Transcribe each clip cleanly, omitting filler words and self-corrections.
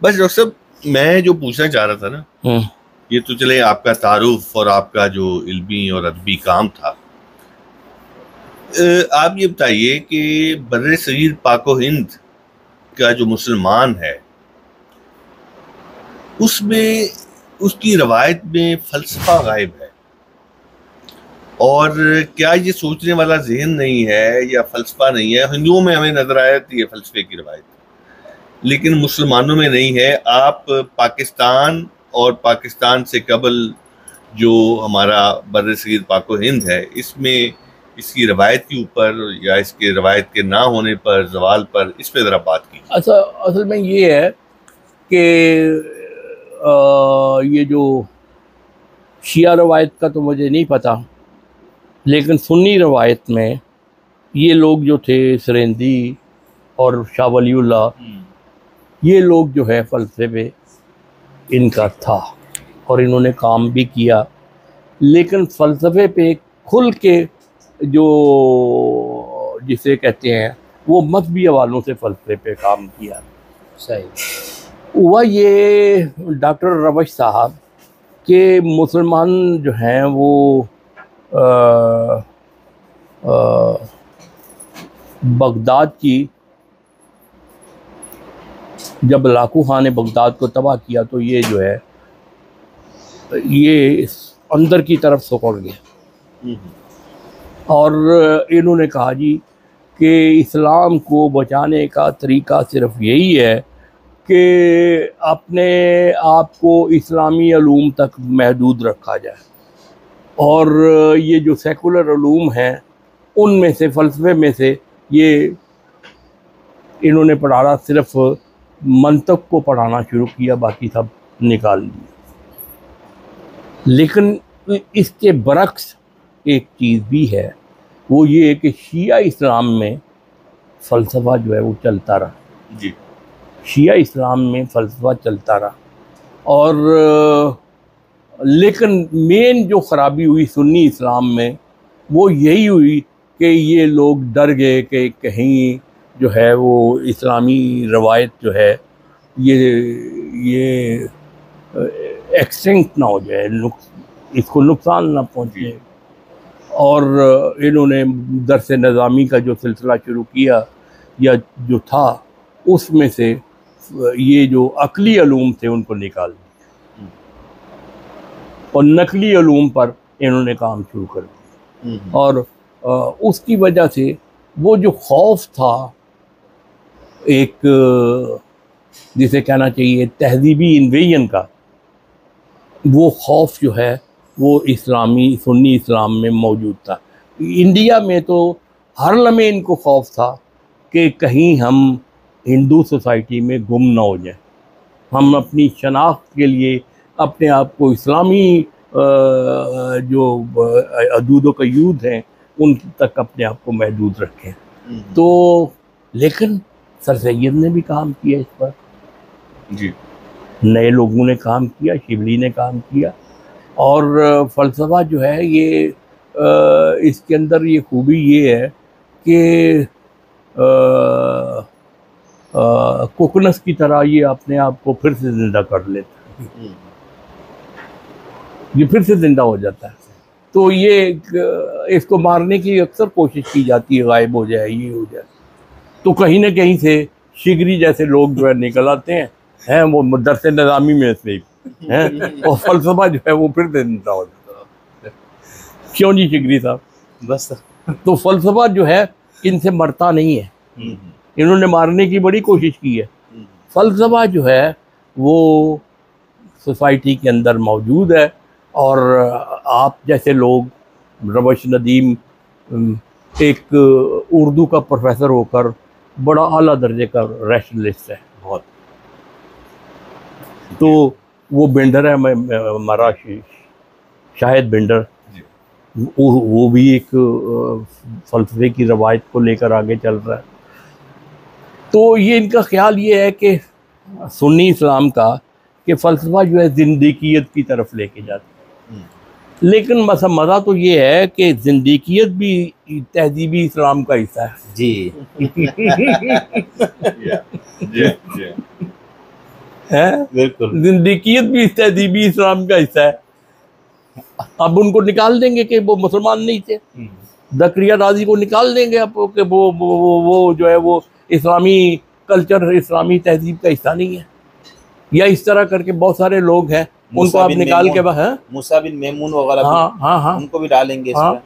बस डॉक्टर साहब, मैं जो पूछना चाह रहा था ना, ये तो चले आपका तारुफ और आपका जो इल्मी और अदबी काम था। आप ये बताइए कि बर्रे सगीर पाको हिंद का जो मुसलमान है, उसमें उसकी रवायत में फलसफा गायब है, और क्या ये सोचने वाला जहन नहीं है या फलसफा नहीं है? हिंदुओं में हमें नजर आती है फलसफे की रवायत, लेकिन मुसलमानों में नहीं है। आप पाकिस्तान और पाकिस्तान से कबल जो हमारा बर्र-ए-सगीर पाको हिंद है, इसमें इसकी रवायत के ऊपर या इसके रवायत के ना होने पर, जवाल पर, इस पे ज़रा बात कीजिए। असल में ये है कि ये जो शिया रवायत का तो मुझे नहीं पता, लेकिन सुन्नी रवायत में ये लोग जो थे, सरेंदी और शाह वलीउल्लाह, ये लोग जो है फलसफे पे इनका था और इन्होंने काम भी किया, लेकिन फ़लसफ़े पे खुल के जो जिसे कहते हैं वो मजहबी हवालों से फ़लसफ़े पे काम किया। सही हुआ ये डॉक्टर रवश साहब के मुसलमान जो हैं वो बगदाद की, जब लाकू खान ने बगदाद को तबाह किया तो ये जो है ये अंदर की तरफ सिकुड़ गया और इन्होंने कहा जी कि इस्लाम को बचाने का तरीका सिर्फ यही है कि अपने आप को इस्लामी उलूम तक महदूद रखा जाए, और ये जो सेकुलर उलूम हैं उनमें से, फ़लसफ़े में से, ये इन्होंने पढ़ाना, सिर्फ मंतक को पढ़ाना शुरू किया, बाकी सब निकाल दिया। लेकिन इसके बरक्स एक चीज़ भी है, वो ये है कि शिया इस्लाम में फ़लसफ़ा जो है वो चलता रहा जी। शिया इस्लाम में फ़लसफ़ा चलता रहा, और लेकिन मेन जो ख़राबी हुई सुन्नी इस्लाम में वो यही हुई कि ये लोग डर गए कि कहीं जो है वो इस्लामी रवायत जो है ये एक्सटिंक्ट ना हो जाए, इसको नुकसान ना पहुँचे, और इन्होंने दर्स निज़ामी का जो सिलसिला शुरू किया या जो था उसमें से ये जो अक़ली उलूम थे उनको निकाल दिया और नकली उलूम पर इन्होंने काम शुरू कर दिया। और उसकी वजह से वो जो खौफ था, एक जिसे कहना चाहिए तहज़ीबी इन्वेजन का, वो खौफ जो है वो इस्लामी सुन्नी इस्लाम में मौजूद था। इंडिया में तो हर लम्हे इनको खौफ था कि कहीं हम हिंदू सोसाइटी में गुम ना हो जाए, हम अपनी शनाख्त के लिए अपने आप को इस्लामी जो अदूद व क़यूद हैं उन तक अपने आप को महदूद रखें। तो लेकिन सर सैयद ने भी काम किया इस पर जी, नए लोगों ने काम किया, शिबली ने काम किया, और फ़लसफ़ा जो है ये इसके अंदर ये खूबी ये है कि कोकोनस की तरह ये अपने आप को फिर से ज़िंदा कर लेता है, ये फिर से ज़िंदा हो जाता है। तो ये इसको मारने की अक्सर कोशिश की जाती है, गायब हो जाए, ये हो जाए, तो कहीं ना कहीं से शिगरी जैसे लोग जो है निकल आते हैं वो दर्स निज़ामी में से हैं, और फ़लसफ़ा जो है वो फिर से ज़िंदा हो जाता है। क्यों जी शिगरी साहब? बस तो फ़लसफ़ा जो है इनसे मरता नहीं है, इन्होंने मारने की बड़ी कोशिश की है। फ़लसफ़ा जो है वो सोसाइटी के अंदर मौजूद है, और आप जैसे लोग, रवश नदीम एक उर्दू का प्रोफेसर होकर बड़ा आला दर्जे का रैशनलिस्ट है बहुत, तो वो बेंडर है हमारा शाहिद बेंडर, वो भी एक फ़लसफ़े की रवायत को लेकर आगे चल रहा है। तो ये इनका ख्याल ये है कि सुन्नी इस्लाम का कि फ़लसफ़ा जो है ज़िंदगियत की तरफ लेके जाता है, लेकिन मज़ा तो ये है कि ज़िंदगियत भी तहज़ीबी इस्लाम का हिस्सा है जी। है। बिल्कुल। जिंदगियत भी तहजीबी इस्लाम का हिस्सा है। अब उनको निकाल देंगे कि वो मुसलमान नहीं थे, ज़करिया राजी को निकाल देंगे अब कि वो जो है वो इस्लामी कल्चर, इस्लामी तहजीब का हिस्सा नहीं है, या इस तरह करके बहुत सारे लोग हैं उनको आप निकाल के बाहर, मूसा बिन मेमून वगैरह, हाँ, उनको भी डालेंगे हाँ,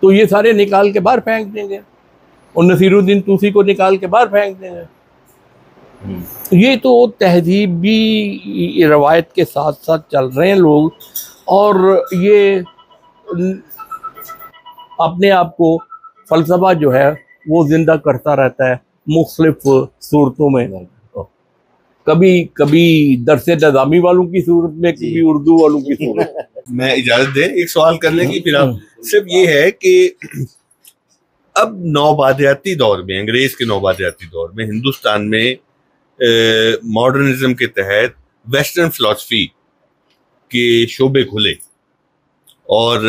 तो ये सारे निकाल के बाहर फेंक देंगे और नसीरुद्दीन तूसी को निकाल के बाहर फेंक देंगे। ये तो तहजीबी रवायत के साथ साथ चल रहे हैं लोग, और ये अपने आप को फलसफा जो है वो जिंदा करता रहता है मुख्तलिफ सूरतों में, कभी कभी दरसे नज़ामी वालों की सूरत में, कभी उर्दू वालों की सूरत में। मैं इजाजत दें एक सवाल करने की, फिर आप सिर्फ ये है कि अब नौबादियाती दौर में, अंग्रेज के नौबादियाती दौर में हिंदुस्तान में मॉडर्निज्म के तहत वेस्टर्न फिलॉसफी के शोबे खुले और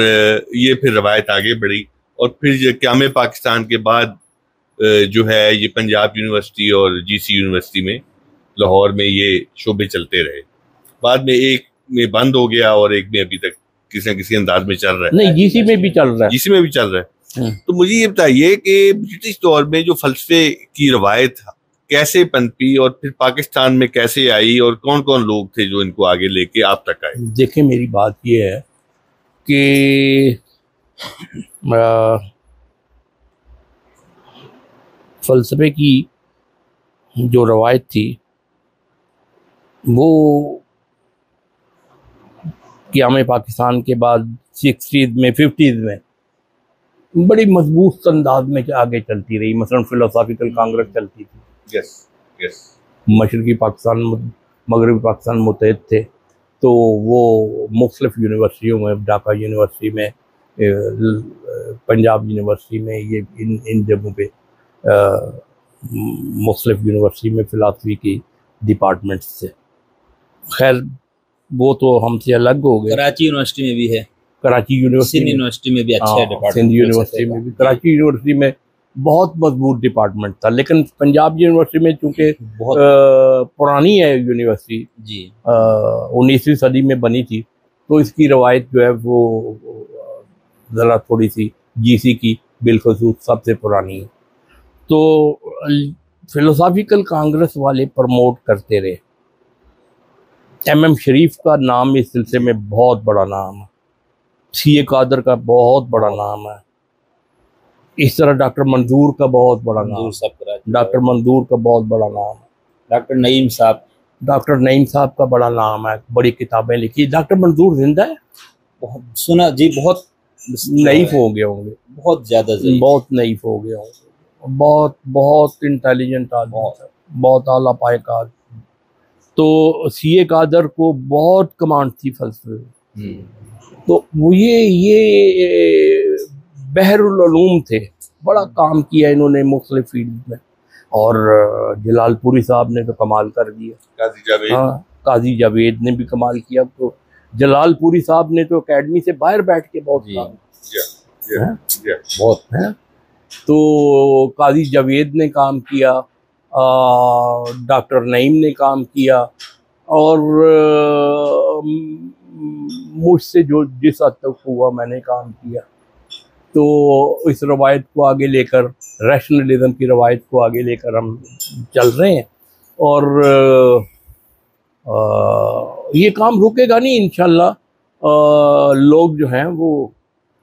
ये फिर रवायत आगे बढ़ी, और फिर क़याम पाकिस्तान के बाद जो है ये पंजाब यूनिवर्सिटी और जीसी यूनिवर्सिटी में लाहौर में ये शोबे चलते रहे। बाद में एक में बंद हो गया और एक में अभी तक किसी न किसी अंदाज में चल रहा है। नहीं, जीसी में भी चल रहा है, जीसी में भी चल रहा है। तो मुझे ये बताइए कि ब्रिटिश दौर में जो फलसफे की रवायत कैसे पनपी और फिर पाकिस्तान में कैसे आई और कौन कौन लोग थे जो इनको आगे लेके आप तक आए? देखिए, मेरी बात ये है कि फलसफे की जो रवायत थी वो क़याम पाकिस्तान के बाद 60s में 50s में बड़ी मजबूत अंदाज में आगे चलती रही। मसलन फिलोसॉफिकल कांग्रेस चलती थी, मशरकी पाकिस्तान मगरबी पाकिस्तान मुत्तहिद थे, तो वो मुख्तलिफ यूनिवर्सिटियों में, ढाका यूनिवर्सिटी में, पंजाब यूनिवर्सिटी में, ये इन जगहों पे मुख्तलिफ यूनिवर्सिटी में फ़िलासफ़ी की डिपार्टमेंट्स थे। खैर वो तो हमसे अलग हो गए। कराची यूनिवर्सिटी में भी है, कराची यूनिवर्सिटी में भी अच्छा डिपार्टमेंट, सिंध यूनिवर्सिटी में भी, कराची यूनिवर्सिटी में बहुत मजबूत डिपार्टमेंट था। लेकिन पंजाब यूनिवर्सिटी में चूँकि बहुत पुरानी है यूनिवर्सिटी जी, 19वीं सदी में बनी थी, तो इसकी रवायत जो है वो ज़रा थोड़ी सी जीसी की बिलखसूस सबसे पुरानी है। तो फिलोसॉफिकल कांग्रेस वाले प्रमोट करते रहे। MM शरीफ का नाम इस सिलसिले में बहुत बड़ा नाम है, CA कादर का बहुत बड़ा नाम है, इस तरह डॉक्टर मंजूर का बहुत बड़ा नाम, डॉक्टर मंजूर का बहुत बड़ा नाम है, डॉक्टर नईम साहब का बड़ा नाम है, बड़ी किताबें लिखी। डॉक्टर मंजूर जिंदा है? बहुत सुना जी, बहुत नईफ हो गए होंगे, बहुत ज़्यादा बहुत नईफ हो गए होंगे, बहुत इंटेलिजेंट आदमी, बहुत आला पाए का। तो CA कादर को बहुत कमांड थी फलसफे, तो वो ये बहरुल उलूम थे, बड़ा काम किया इन्होंने मुख्तलिफ फील्ड में। और जलालपुरी साहब ने तो कमाल कर दिया, काजी जावेद ने भी कमाल किया। तो जलालपुरी साहब ने तो एकेडमी से बाहर बैठ के बहुत काम बहुत है। तो काजी जावेद ने काम किया, डॉक्टर नईम ने काम किया, और मुझसे जो जिस हद तक हुआ मैंने काम किया। तो इस रवायत को आगे लेकर, रैशनलिज्म की रवायत को आगे लेकर हम चल रहे हैं, और ये काम रुकेगा नहीं इंशाल्लाह। लोग जो हैं वो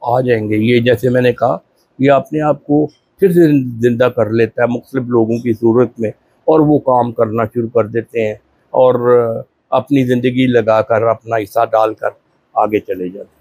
आ जाएंगे। ये जैसे मैंने कहा, ये अपने आप को फिर से ज़िंदा कर लेता है मुख्तलिफ लोगों की सूरत में, और वो काम करना शुरू कर देते हैं और अपनी ज़िंदगी लगाकर, अपना हिस्सा डालकर आगे चले जाते हैं।